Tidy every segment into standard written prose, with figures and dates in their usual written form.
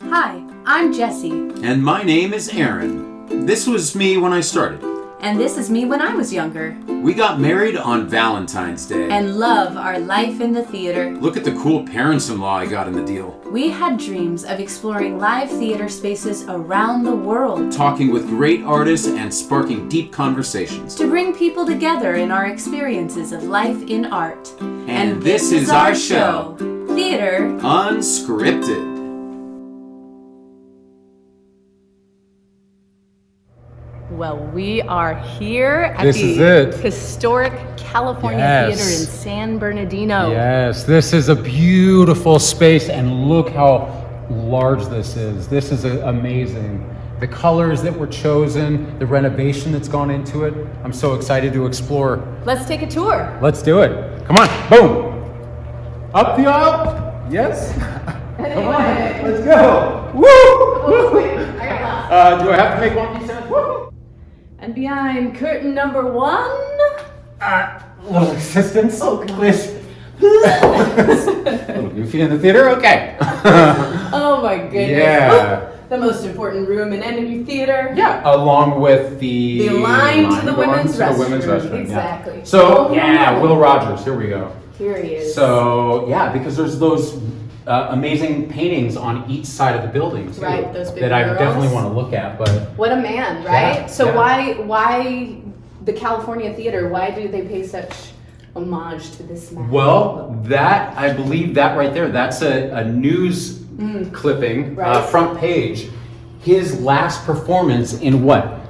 Hi, I'm Jessie. And my name is Aaron. This was me when I started. And this is me when I was younger. We got married on Valentine's Day. And love our life in the theater. Look at the cool parents-in-law I got in the deal. We had dreams of exploring live theater spaces around the world. Talking with great artists and sparking deep conversations. To bring people together in our experiences of life in art. And this is our show. Theater Unscripted. Well, we are here at This is it. historic California Yes. Theater in San Bernardino. Yes, this is a beautiful space, and look how large this is. This is amazing. The colors that were chosen, the renovation that's gone into it. I'm so excited to explore. Let's take a tour. Let's do it. Come on, boom. Up the aisle. Yes. Come on, let's go. Woo! Do I have to make one piece of woo? And behind curtain number 1... Little assistance, Oh, God. please. Little goofy in the theater, okay. Oh my goodness. Yeah. The most important room in any theater. Yeah, along with The line to the going women's to the restroom. women's restroom. Yeah. Exactly. So, yeah, Will Rogers, here we go. Here he is. So, yeah, because there's those amazing paintings on each side of the building, too, Right, those big that I murals. definitely want to look at, but... What a man, right? Yeah, So yeah. why the California Theater, why do they pay such homage to this man? Well, that, I believe that right there, that's a news clipping, Right. front page. His last performance in what?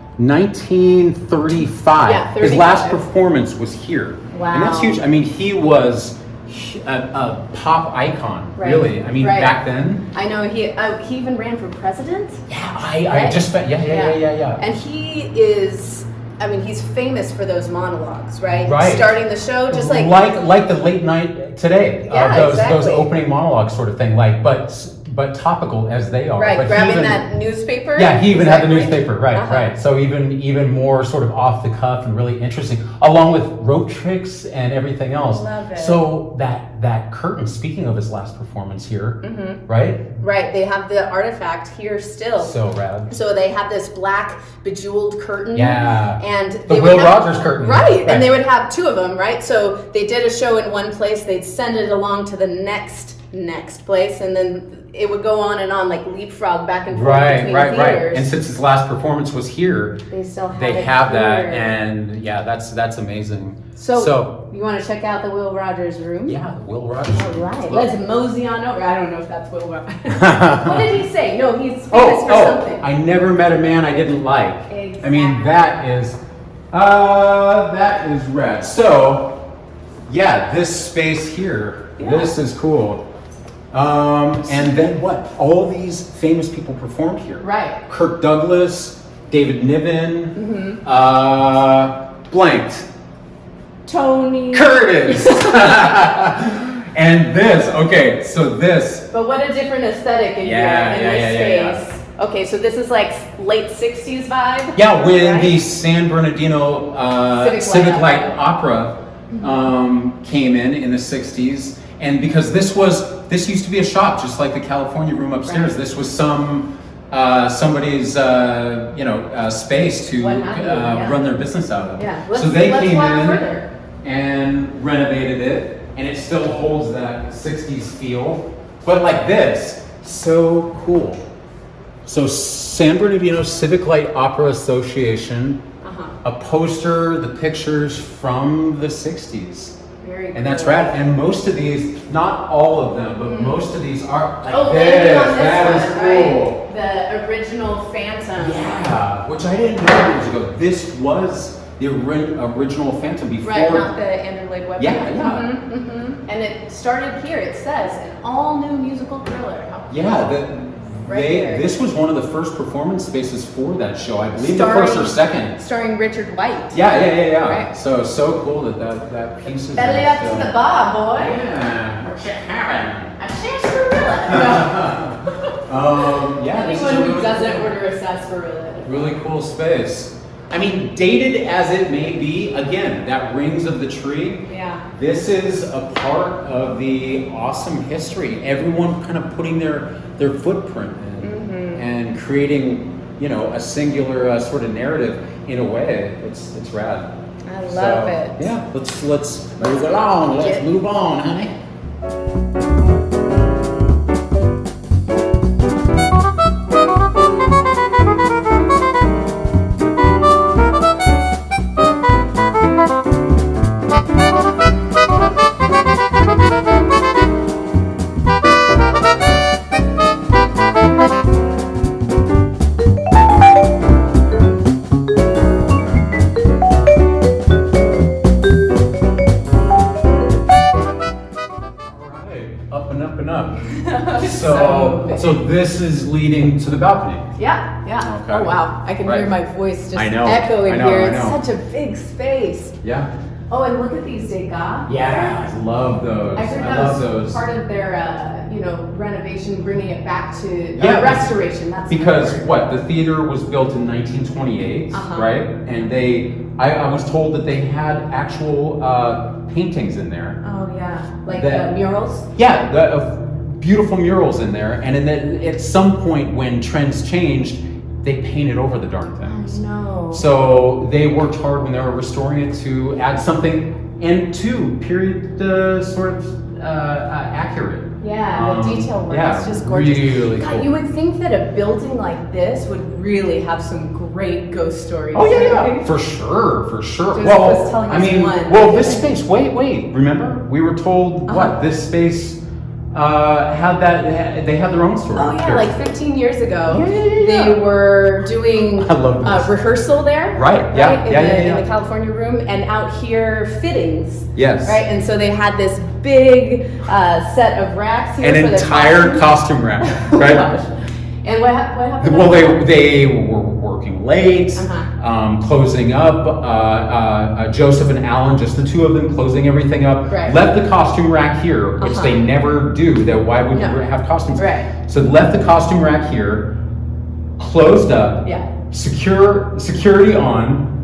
1935. Yeah, His last 35. performance was here. Wow. And that's huge. I mean, he was a pop icon, Right. really. I mean, Right. back then. I know he even ran for president. Yeah, I Right? just, yeah. And he is, I mean, he's famous for those monologues, right? Right. Starting the show, just like like the late night today, Yeah, those exactly. opening monologues sort of thing, like but topical as they are. right, But he grabbing even- that newspaper. Yeah, he even had the Exactly. newspaper, right, Uh-huh. right. So even more sort of off the cuff and really interesting, along with rope tricks and everything else. Love it. So that curtain, speaking of his last performance here, right? Right, they have the artifact here still. So rad. So they have this black bejeweled curtain. Yeah. And The they Will would have, Rogers curtain. Right, Right. and they would have two of them, right? So they did a show in one place, they'd send it along to the next place, and then it would go on and on, like leapfrog back and forth between Right. theaters. And since his last performance was here, They still have they it have that, here. and yeah, that's amazing. So you want to check out the Will Rogers room? Yeah, Will Rogers. All right, Look. let's mosey on over. I don't know if that's Will Rogers. What did he say? No, he's famous for Oh, something. I never met a man I didn't like. I mean, Exactly. that is rad. So, yeah, this space here, this is cool. And then what? All these famous people performed here. Right. Kirk Douglas, David Niven, blanked. Tony. Curtis. And this, okay, so this. But what a different aesthetic in Yeah, here, in yeah, this yeah, space. Okay, so this is like late 60s vibe? Yeah, when right? the San Bernardino Civic Civic Light Light Opera came in the 60s, and because this used to be a shop, just like the California room upstairs. Right. This was somebody's space to What have you, yeah. run their business out of. Yeah, So they let's came walk in further. and renovated it, and it still holds that 60s feel, but like this, so cool. So San Bernardino Civic Light Opera Association, a poster, the pictures from the 60s. Very And that's cool. rad. And most of these, not all of them, but most of these are like Oh, this. landing on this That is one, cool. right? The original Phantom. Yeah, which I didn't know years ago. This was the original Phantom before. Right, not the Andrew Lloyd Webber. Yeah, yeah. And it started here, it says, an all-new musical thriller. How cool. Yeah, Right here. this was one of the first performance spaces for that show. I believe the first or second. Starring Richard White. Yeah. Right. So cool that piece is Belly there up to still. the bar, boy. Yeah. What you having? A sarsaparilla. Yeah, this is Anyone who really doesn't cool. order a sarsaparilla. Really cool space. I mean, dated as it may be, again, that rings of the tree. Yeah. This is a part of the awesome history. Everyone kind of putting their footprint in. creating, a singular sort of narrative in a way. It's rad. I love it. Yeah, let's move along. Let's move on, honey. So this is leading to the balcony. Yeah. Okay. Oh wow, I can hear my voice just echo in I here. know. It's such a big space. Yeah. Oh, and look at these degas. Yeah, I love those. I heard that love was those. part of their, renovation, bringing it back to restoration. That's because important. the theater was built in 1928, right? And I was told that they had actual paintings in there. Oh yeah, like that, murals. Yeah, beautiful murals in there. And then at some point when trends changed, they painted over the darn things. Oh no. So they worked hard when they were restoring it to add something and to period sort of accurate. Yeah, the detail work yeah, is just gorgeous. Really God, cool. you would think that a building like this would really have some great ghost stories. Oh yeah, for sure. Joseph was telling us one. This space. Wait. Remember, we were told what this space had that. They had their own story. Oh yeah, here. like 15 years ago, Yeah. they were doing I love this. rehearsal there. Right. Yeah. In the California room, and out here fittings. Yes. Right, and so they had this big set of racks here. An for the entire costume rack. Right. Gosh. And what happened? Well, they were working late, closing up. Joseph and Alan, just the two of them, closing everything up. Right. Left the costume rack here, which they never do. Why would you have costumes? Right. So left the costume rack here, closed up. Yeah. Security on.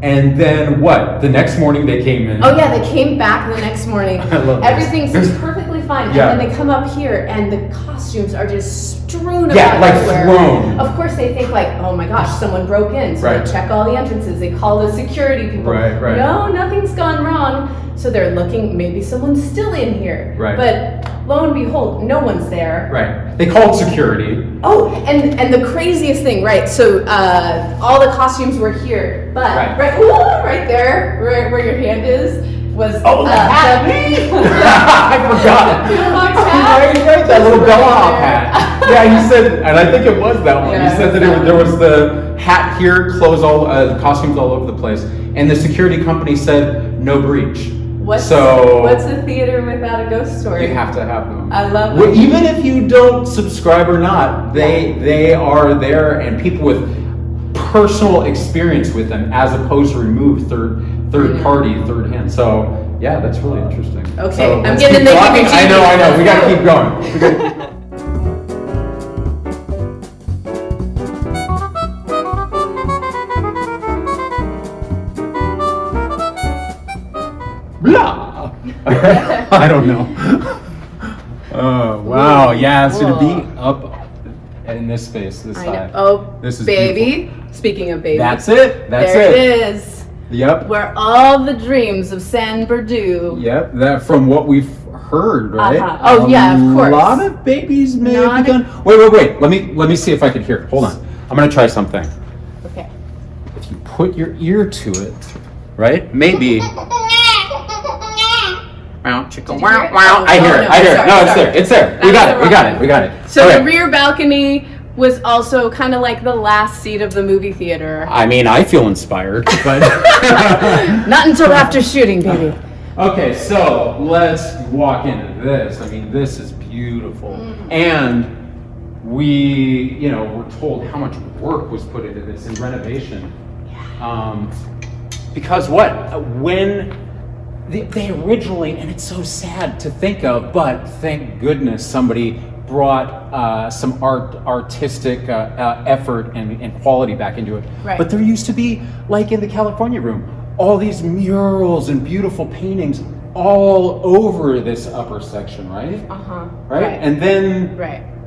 And then what? The next morning they came in. Oh yeah, they came back the next morning. I love this. Everything seems perfectly fine, and then they come up here, and the costumes are just strewn about everywhere. Thrown. Of course, they think like, oh my gosh, someone broke in, so they check all the entrances. They call the security people. Right. No, nothing's gone wrong. So they're looking. Maybe someone's still in here. Right. But lo and behold, no one's there. Right. They called security. Oh, and the craziest thing, right? So all the costumes were here, but right there, where your hand is, was the hat. I forgot. Right, that little bellhop hat. Yeah, you said, and I think it was that one. Yeah, you said that there was the hat here, clothes the costumes all over the place, and the security company said no breach. What's a theater without a ghost story? You have to have them. I love it. it. Even if you don't subscribe or not, they are there, and people with personal experience with them, as opposed to removed third party, third hand. So yeah, that's really interesting. Okay, so I'm getting the heebie-jeebies. I know. We gotta keep going. Blah. I don't know. Oh wow! Yeah, it's gonna be up in this space, this high. Oh, this is baby. Beautiful. Speaking of baby, That's it. There it is. Yep. Where all the dreams of San Bernardino. Yep. That from what we've heard, right? Oh yeah, of course. A lot of babies may have begun. Wait. Let me see if I can hear it. Hold on. I'm gonna try something. Okay. If you put your ear to it, right? Maybe. Wow, chicken. Wow. I hear it. No, it's there. We got it. So the rear balcony was also kind of like the last seat of the movie theater. I mean, I feel inspired, but not until after shooting, baby. Okay, so let's walk into this. I mean, this is beautiful, and we, were told how much work was put into this in renovation. Because when they originally, and it's so sad to think of, but thank goodness somebody brought some artistic effort and quality back into it. Right. But there used to be, like in the California room, all these murals and beautiful paintings all over this upper section, right? Uh-huh. Right? And then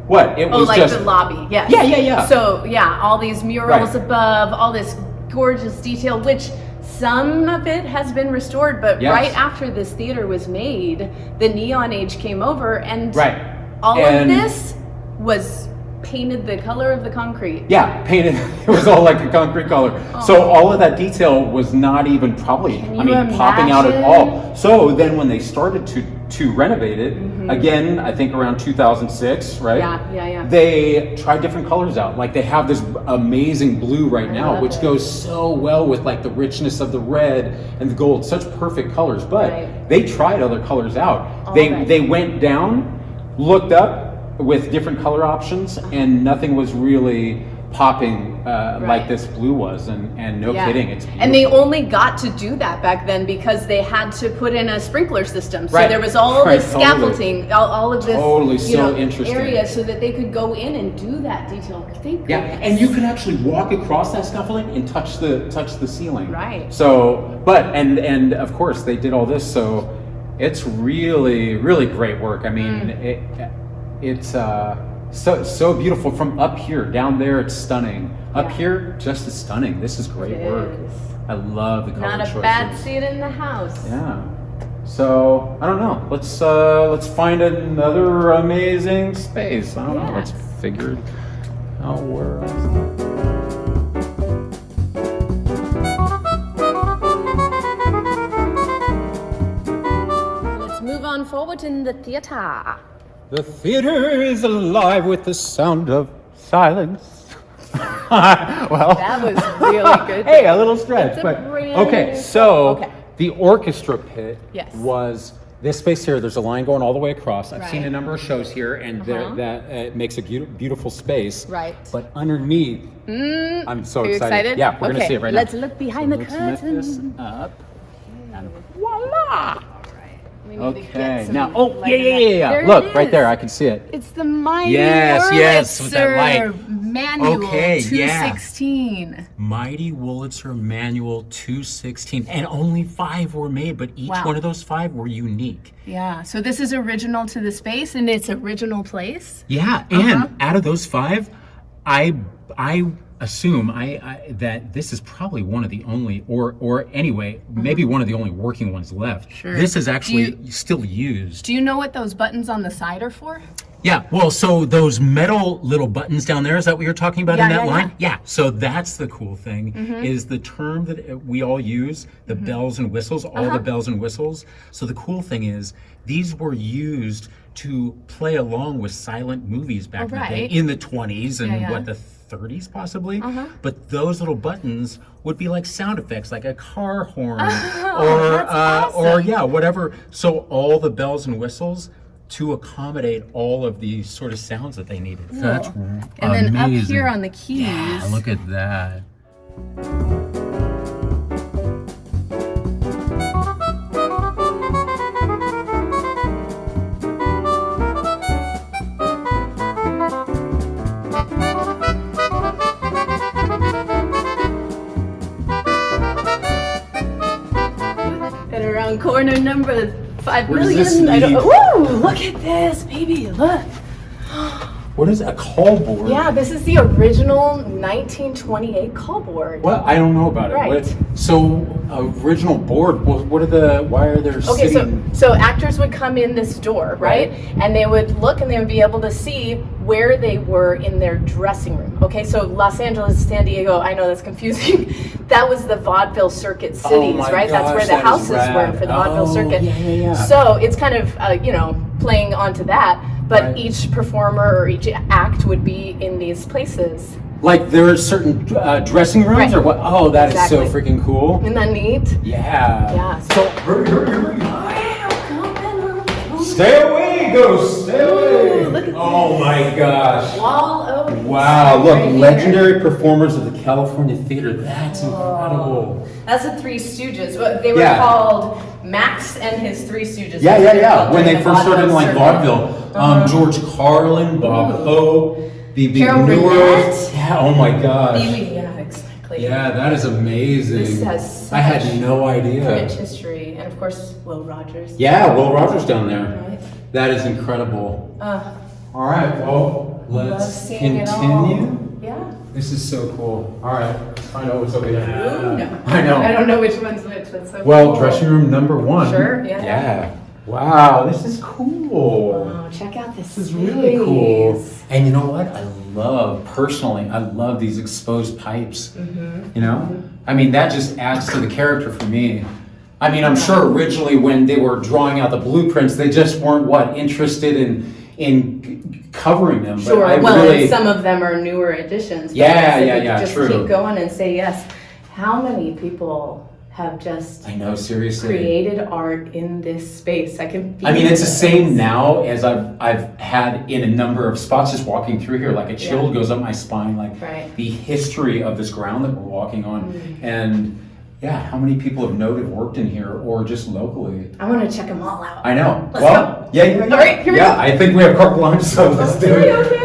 What? It was like just the lobby, yes. Yeah. So yeah, all these murals Right. above, all this gorgeous detail, which some of it has been restored, but Yes. right after this theater was made, the neon age came over, and Right. all And- of this was painted the color of the concrete. Yeah, painted. It was all like a concrete color. So all of that detail was not even probably, Can I you mean, popping out at imagine? all. So then when they started to renovate it, again, I think around 2006, right? Yeah. They tried different colors out. Like they have this amazing blue right now, love which it. goes so well with like the richness of the red and the gold. Such perfect colors. But Right. they tried other colors out. All They right. they went down, looked up with different color options, and nothing was really popping like this blue was, and no Yeah. kidding, it's beautiful. And they only got to do that back then because they had to put in a sprinkler system. So Right. there was all Right, this totally. scaffolding, all of this Totally, so interesting. area so that they could go in and do that detail. Thank Yeah, goodness. and you could actually walk across that scaffolding and touch the ceiling. Right. So, but and of course they did all this, so it's really great work. I mean, it's so beautiful from up here. Down there, it's stunning. Up Yeah. here, just as stunning. This is great It work. is. I love the color Not a choices. bad seat in the house. Yeah. So I don't know. Let's find another amazing space. I don't know. Let's figure it out where else. Let's move on forward in the theater. The theater is alive with the sound of silence. Well, That was really good. hey, a little stretch, It's a but brand okay. new So Okay. the orchestra pit Yes. was this space here. There's a line going all the way across. I've seen Right. a number of shows here, and that makes a beautiful space. Right. But underneath, I'm so Are you excited? Yeah, we're gonna Okay, see it right let's now. look behind the Let's lift this curtain. up, and voila! We need to Okay. get some Now, light in that. yeah. There Look, it right there. is. I can see it. It's the Mighty Yes, with that light. Wurlitzer Manual Okay, yeah. 216. Mighty Wurlitzer Manual 216, and only 5 were made, but each Wow. one of those 5 were unique. Yeah, so this is original to the space and its original place. Yeah, and out of those 5, I assume that this is probably one of the only, or anyway, maybe one of the only working ones left. Sure. This is actually Do still used. Do you know what those buttons on the side are for? Yeah, well, so those metal little buttons down there, is that what you're talking about in Yeah, that yeah, line? Yeah, so that's the cool thing, is the term that we all use, the bells and whistles, all the bells and whistles. So the cool thing is, these were used to play along with silent movies back in the day, right. in the 20s and Yeah. what, the 30s possibly? But those little buttons would be like sound effects, like a car horn, or yeah, whatever. So all the bells and whistles, to accommodate all of the sort of sounds that they needed. So that's And then up amazing. here on the keys. Yeah, look at that. And around corner number 5 Where does million. this I don't, lead? woo! Look at this, baby. Look. What is a call board? Yeah, this is the original 1928 call board. What? I don't know about it. Right. So original board. What are the? Why are there? Okay, sitting? so actors would come in this door, right? And they would look and they would be able to see where they were in their dressing room. Okay, so Los Angeles, San Diego, I know that's confusing. That was the vaudeville circuit cities, my right? That's where gosh, the that is houses rad. were for the vaudeville Oh, circuit. yeah. So it's kind of, playing onto that, but Right. each performer or each act would be in these places. Like there are certain dressing rooms, Right. or what? Oh, that is Exactly. so freaking cool. Isn't that neat? Yeah. Yeah. So hurry. Stay away, ghost. Stay away. Ooh, look at Oh my gosh. Wall of Wow, look, right here. legendary performers of the California Theater. That's incredible. That's the Three Stooges. They were Yeah. called Max and his Three Stooges. Yeah. That's what they're called When during they the first started in like circuit. vaudeville, George Carlin, Bob Hope, B.B. Carol Newirth. Burnett. Yeah, oh my gosh. Yeah, exactly. Yeah, that is amazing. This has I had such no idea. Rich history, and of course, Will Rogers. Yeah, Will Rogers down there. Right. That is incredible. All right, well, let's seeing it all. continue. Yeah. This is so cool. All right, let's find out what's over here. Ooh, no. I know. I don't know which one's which. That's so Well, cool. dressing room number 1. Sure, yeah. Yeah. Wow, this is cool. Wow, check out this. This is really cool. And you know what? I love these exposed pipes. Mm-hmm. You know? I mean, that just adds to the character for me. I mean, I'm sure originally when they were drawing out the blueprints, they just weren't interested in covering them. Sure. But I Well, really, and some of them are newer additions. but Yeah, if yeah, you yeah, Just true. keep going and say yes. How many people have just I know, seriously. created art in this space? I can. I mean, it's the this. same now as I've had in a number of spots just walking through here. Like a chill goes up my spine. Like Right. the history of this ground that we're walking on, and yeah, how many people have noted worked in here or just locally? I want to check them all out. I know. Let's well, yeah. All right, here we yeah, go. I think we have carte blanche, so let's do Okay, it. okay.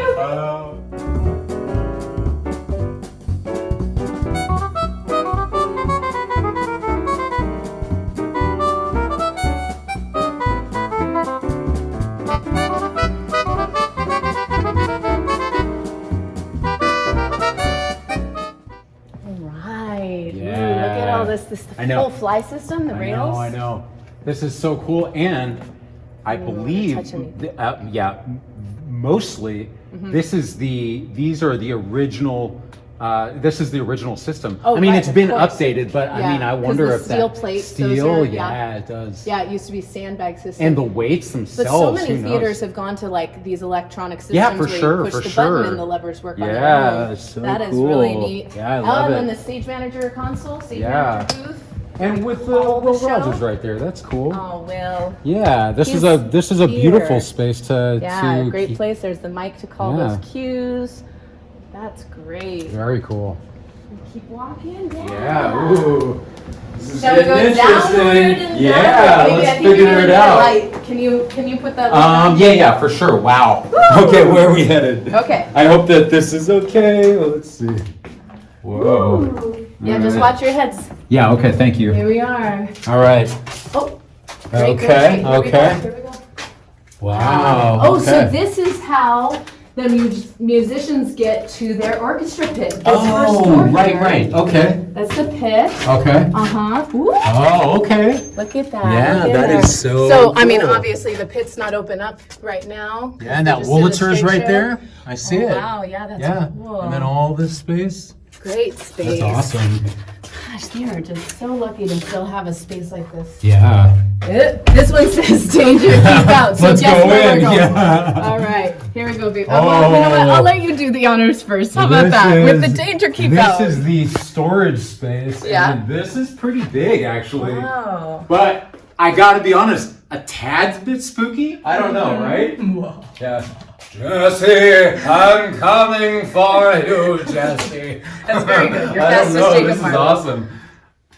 Right. Ooh, look at all this. This I know. whole fly system, the rails. I know. This is so cool, and I believe, touch anything. mostly Mm-hmm. these are the original. This is the original system. Oh, I mean, right, it's of been course. updated, but I Yeah, mean, I 'cause wonder the if steel that plates, those steel, are- yeah, it does. Yeah, it used to be sandbag system. And the weights but themselves. so many who knows? theaters have gone to like these electronic systems Yeah, for where sure, you push for the sure. button and the levers work on their Yeah, own. it's so That is really cool. neat. Yeah, I love and then it. the stage manager console, stage Yeah. manager booth. And with the All the little show? Rogers right there, that's cool. Oh well. Yeah, this is He's a beautiful here. space to Yeah, to great keep- place. There's the mic to call Yeah. those cues. That's great. Very cool. Keep walking. Yeah. Ooh. This is Shall we go getting downward interesting. and Yeah, downward? Maybe I let's think you're figure gonna it get a out. light. Can you put that? Yeah, for sure. Wow. Okay, where are we headed? Okay. I hope that this is okay. Well, let's see. Whoa. Yeah, just Alright. watch your heads. Yeah. Okay. Thank you. Here we are. All right. Oh. Great, Okay. great, great. Here we Okay. go, here we go. Wow. Oh, okay. so this is how the musicians get to their orchestra pit. This first Oh, door right, here. right. Okay. That's the pit. Okay. Uh-huh. Oh, okay. Look at that. Yeah, Look at that there. is so So, I mean, cool. obviously the pit's not open up right now. Yeah, and that Just did a Wurlitzer is stage right show. there. I see Oh, it. wow, yeah, that's Yeah. cool. And then all this space. Great space. That's awesome. Gosh, they are just so lucky to still have a space like this. Yeah. This one says danger, keep out. So Let's guess go where we're in. going. Yeah. All right, here we go, babe. Well, you know what? Oh. I'll let you do the honors first. How about This that? With the is- danger, keep this out. is the storage space. Yeah. And this is pretty big, actually. Wow. But I gotta be honest, a tad bit spooky. I don't know, right? Yeah. Jesse, I'm coming for you, Jesse. That's very good. You're I fast don't as know. Jacob This is Marley. awesome.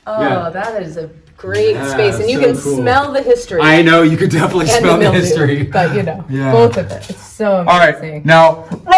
Oh, Yeah. that is a great Yeah, space, and you so can cool. smell the history. I know you could definitely and smell the mildew, history. but you know, Yeah. both of it. It's so All right, amazing. now run!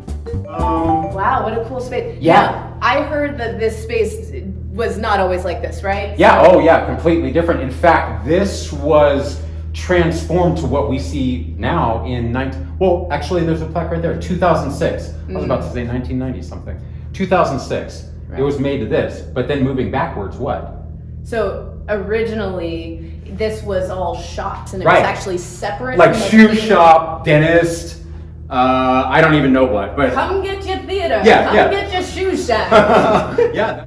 Wow, what a cool space. Yeah. Now, I heard that this space was not always like this, right? Yeah, oh yeah, completely different. In fact, this was transformed to what we see now in well, actually there's a plaque right there, 2006. I was about to say 1990 something. 2006. Right. It was made to this, but then moving backwards, what? So originally, this was all shops, and it Right. was actually separate. Like from the shoe theater. shop, dentist, I don't even know what, but Come get your theater. Yeah, Come yeah. get your shoe shop. yeah,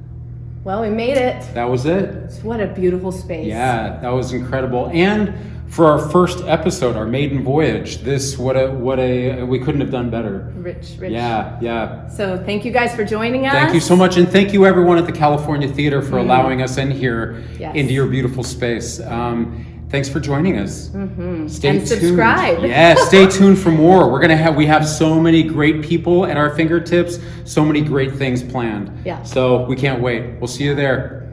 Well, we made it. that was it. What a beautiful space. Yeah, that was incredible. And for our first episode, our maiden voyage, we couldn't have done better. Rich. Yeah. So thank you guys for joining us. Thank you so much, and thank you everyone at the California Theater for allowing us in here Yes. into your beautiful space. Thanks for joining us. Stay And tuned. subscribe. Yeah, stay tuned for more. We have so many great people at our fingertips, so many great things planned. Yeah. So we can't wait. We'll see you there.